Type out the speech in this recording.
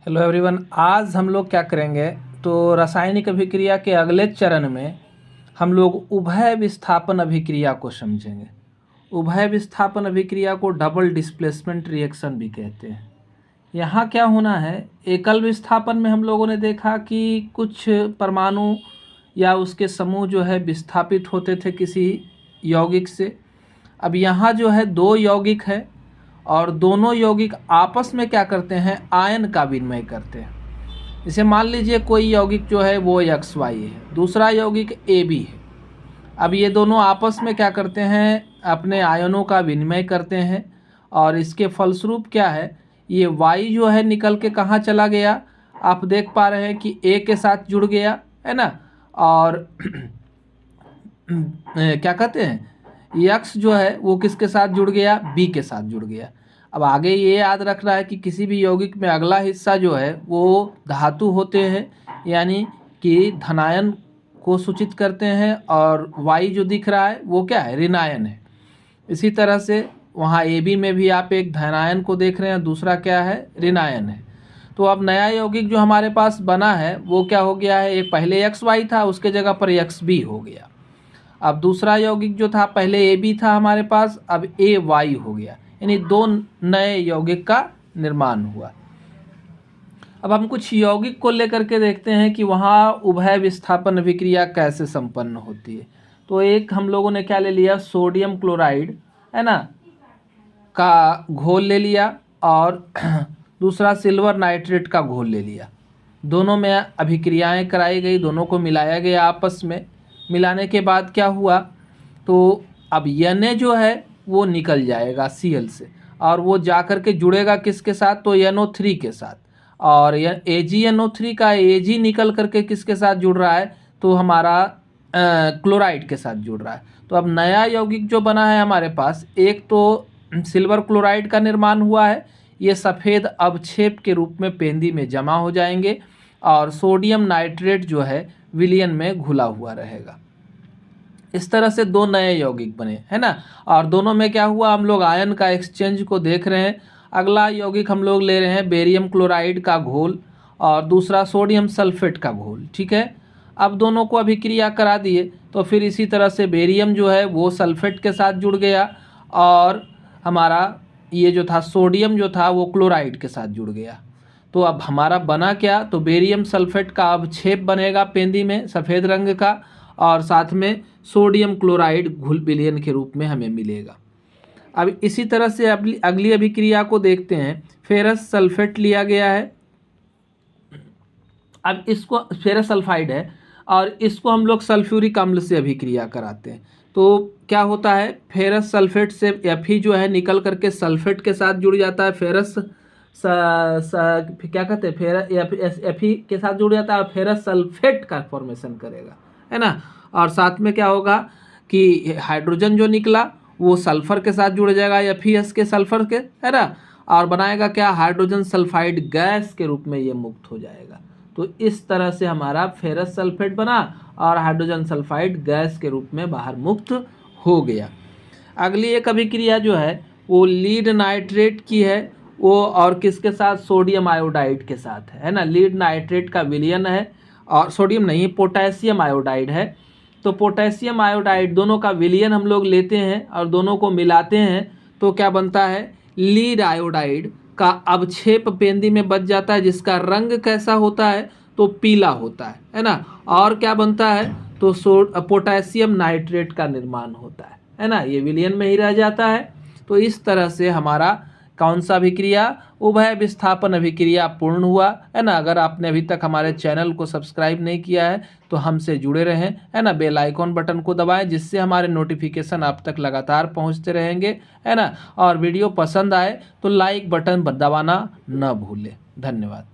Hello everyone, आज हम लोग क्या करेंगे तो रासायनिक अभिक्रिया के अगले चरण में हम लोग उभय विस्थापन अभिक्रिया को समझेंगे। उभय विस्थापन अभिक्रिया को डबल डिस्प्लेसमेंट रिएक्शन भी कहते हैं। यहाँ क्या होना है, एकल विस्थापन में हम लोगों ने देखा कि कुछ परमाणु या उसके समूह जो है विस्थापित होते थे किसी यौगिक से। अब यहाँ जो है दो यौगिक है और दोनों यौगिक आपस में क्या करते हैं, आयन का विनिमय करते हैं। इसे मान लीजिए कोई यौगिक जो है वो XY है, दूसरा यौगिक AB है। अब ये दोनों आपस में क्या करते हैं, अपने आयनों का विनिमय करते हैं और इसके फलस्वरूप क्या है, ये Y जो है निकल के कहाँ चला गया, आप देख पा रहे हैं कि A के साथ जुड़ गया है ना। और क्या कहते हैं, X जो है वो किसके साथ जुड़ गया, B के साथ जुड़ गया। अब आगे ये याद रखना है कि किसी भी यौगिक में अगला हिस्सा जो है वो धातु होते हैं, यानी कि धनायन को सूचित करते हैं, और Y जो दिख रहा है वो क्या है, ऋणायन है। इसी तरह से वहाँ AB में भी आप एक धनायन को देख रहे हैं, दूसरा क्या है, ऋणायन है। तो अब नया यौगिक जो हमारे पास बना है वो क्या हो गया है, एक पहले XY था उसके जगह पर XB हो गया। अब दूसरा यौगिक जो था पहले AB था हमारे पास, अब AY हो गया, यानी दो नए यौगिक का निर्माण हुआ। अब हम कुछ यौगिक को लेकर के देखते हैं कि वहाँ उभय विस्थापन अभिक्रिया कैसे संपन्न होती है। तो एक हम लोगों ने क्या ले लिया, सोडियम क्लोराइड है ना का घोल ले लिया, और दूसरा सिल्वर नाइट्रेट का घोल ले लिया। दोनों में अभिक्रियाएं कराई गई, दोनों को मिलाया गया आपस में। मिलाने के बाद क्या हुआ, तो अब Na जो है वो निकल जाएगा Cl से, और वो जा कर के जुड़ेगा किसके साथ, तो NO3 के साथ। और AgNO3 का Ag निकल करके किसके साथ जुड़ रहा है, तो हमारा क्लोराइड के साथ जुड़ रहा है। तो अब नया यौगिक जो बना है हमारे पास, एक तो सिल्वर क्लोराइड का निर्माण हुआ है, ये सफ़ेद अवक्षेप के रूप में पेंदी में जमा हो जाएंगे, और सोडियम नाइट्रेट जो है विलयन में घुला हुआ रहेगा। इस तरह से दो नए यौगिक बने, है ना। और दोनों में क्या हुआ, हम लोग आयन का एक्सचेंज को देख रहे हैं। अगला यौगिक हम लोग ले रहे हैं बेरियम क्लोराइड का घोल और दूसरा सोडियम सल्फेट का घोल, ठीक है। अब दोनों को अभिक्रिया करा दिए, तो फिर इसी तरह से बेरियम जो है वो सल्फेट के साथ जुड़ गया, और हमारा ये जो था सोडियम जो था वो क्लोराइड के साथ जुड़ गया। तो अब हमारा बना क्या, तो बेरियम सल्फेट का अवक्षेप बनेगा पेंदी में सफ़ेद रंग का, और साथ में सोडियम क्लोराइड घुल विलयन के रूप में हमें मिलेगा। अब इसी तरह से अगली अभिक्रिया को देखते हैं। फेरस सल्फेट लिया गया है, अब इसको फेरस सल्फाइड है, और इसको हम लोग सल्फ्यूरिक अम्ल से अभिक्रिया कराते हैं। तो क्या होता है, फेरस सल्फेट से Fe जो है निकल करके सल्फेट के साथ जुड़ जाता है, फेरस क्या कहते हैं, Fe के साथ जुड़ जाता है, फेरस सल्फेट का फॉर्मेशन करेगा, है ना। और साथ में क्या होगा कि हाइड्रोजन जो निकला वो सल्फर के साथ जुड़ जाएगा, FeS के सल्फर के, है ना, और बनाएगा क्या, हाइड्रोजन सल्फाइड गैस के रूप में ये मुक्त हो जाएगा। तो इस तरह से हमारा फेरस सल्फेट बना और हाइड्रोजन सल्फाइड गैस के रूप में बाहर मुक्त हो गया। अगली एक अभिक्रिया जो है वो लीड नाइट्रेट की है, वो और किसके साथ, सोडियम आयोडाइड के साथ है ना। लीड नाइट्रेट का विलयन है, और सोडियम नहीं, पोटेशियम आयोडाइड है। तो पोटेशियम आयोडाइड दोनों का विलयन हम लोग लेते हैं और दोनों को मिलाते हैं, तो क्या बनता है, लीड आयोडाइड का अवक्षेप पेंदी में बच जाता है, जिसका रंग कैसा होता है, तो पीला होता है ना। और क्या बनता है, तो पोटेशियम नाइट्रेट का निर्माण होता है ना, ये विलयन में ही रह जाता है। तो इस तरह से हमारा कौन सा अभिक्रिया, उभय विस्थापन अभिक्रिया पूर्ण हुआ, है ना। अगर आपने अभी तक हमारे चैनल को सब्सक्राइब नहीं किया है तो हमसे जुड़े रहें, है ना। बेल आइकॉन बटन को दबाएं, जिससे हमारे नोटिफिकेशन आप तक लगातार पहुंचते रहेंगे, है ना। और वीडियो पसंद आए तो लाइक बटन दबाना न भूलें। धन्यवाद।